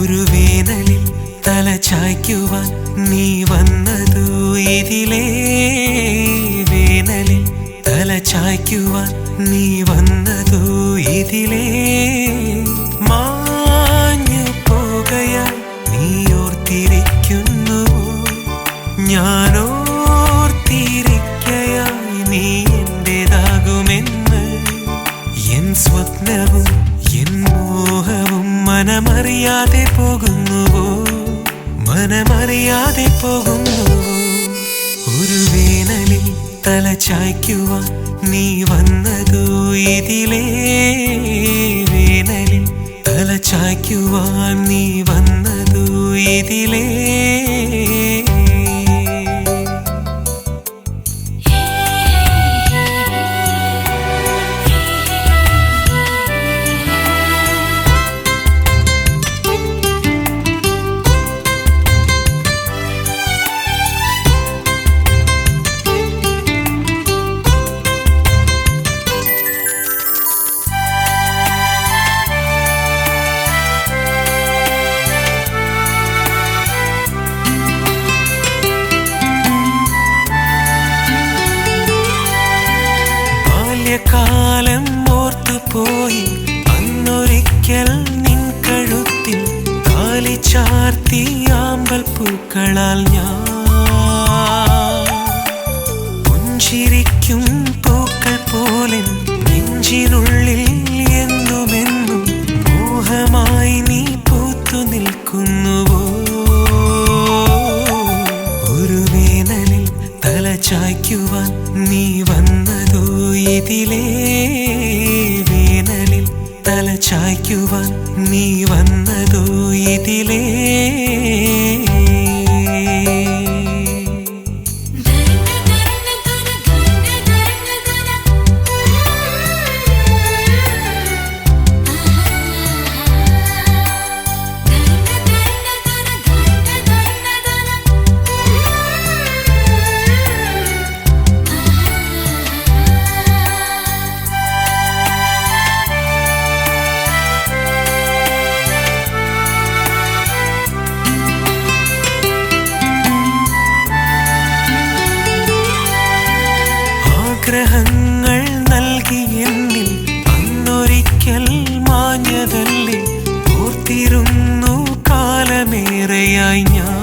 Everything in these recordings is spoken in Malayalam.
ഒരു വേനലിൽ തല ചായ്ക്കുവാൻ നീ വന്നതു ഇതിലേ വേനലിൽ തല ചായ്ക്കുവാൻ നീ വന്നതു ഇതിലേ മാഞ്ഞു പോകയാൽ നീ ഓർത്തിരിക്കുന്നു ഞാനോർത്തിരിക്കയായി നീ എന്റേതാകുമെന്ന് എൻ സ്വപ്നവും എൻ മോഹവും മനമറിയാതെ പോകുന്നുവോ മനമറിയാതെ പോകുന്നുവോ ഒരു വേനലിൽ തല ചായ്ക്കുവാൻ നീ വന്നതു ഇതിലേ വേനലിൽ തല ചായ്ക്കുവാൻ നീ വന്നതു ഇതിലേ കാലം ഓർത്തുപോയി അന്നൊരിക്കൽ നിൻ കഴുത്തിൽ താലി ചാർത്തി ആമ്പൽ പൂക്കളാൽ ഞാൻ പുഞ്ചിരിക്കും പൂക്കൾ പോലെ നെഞ്ചിനുള്ളിൽ എന്നുമെന്നും മോഹമായി നീ പൂത്തു നിൽക്കുന്നുവോ ഒരു വേനലിൽ തല ചായ്ക്കുവാൻ നീ വന്നതോ ഇതിലേ വേനലിൽ തല ചായ്ക്കുവാൻ നീ വന്നതോ ഇതിലേ ആഗ്രഹങ്ങൾ നൽകി എന്നിൽ അന്നൊരിക്കൽ മാഞ്ഞതല്ലേ ഓർത്തിരുന്നു കാലമേറെയായി ഞാൻ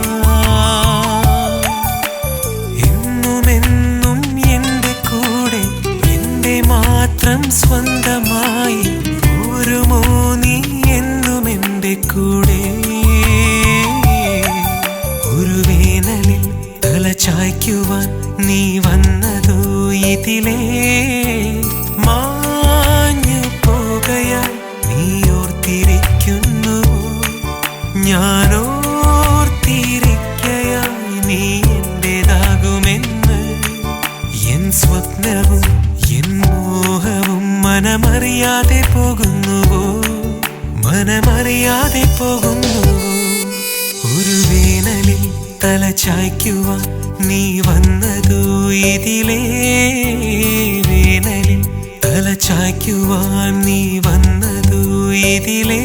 എന്നുമെന്നും എൻ്റെ കൂടെ എൻ്റെ മാത്രം സ്വന്തമായി ഓരുമോ നീ എന്നും എൻ്റെ കൂടെ ഒരു വേനലിൽ തല ചായ്ക്കുവാൻ നീ വന്നതോ ഇതിലേ മാഞ്ഞു പോകയാൽ നീ ഓർത്തിരിക്കുന്നു ഞാനോർത്തിരിക്കയായി നീ എന്റേതാകുമെന്ന് എൻ സ്വപ്നവും എൻ മോഹവും മനമറിയാതെ പോകുന്നുവോ മനമറിയാതെ പോകുന്നുവോ ഒരു വേനലിൽ തല ചായ്ക്കുവാൻ നീ വന്നതോ ഇതിലേ വേനലിൽ തല ചായ്ക്കുവാൻ നീ വന്നതോ ഇതിലേ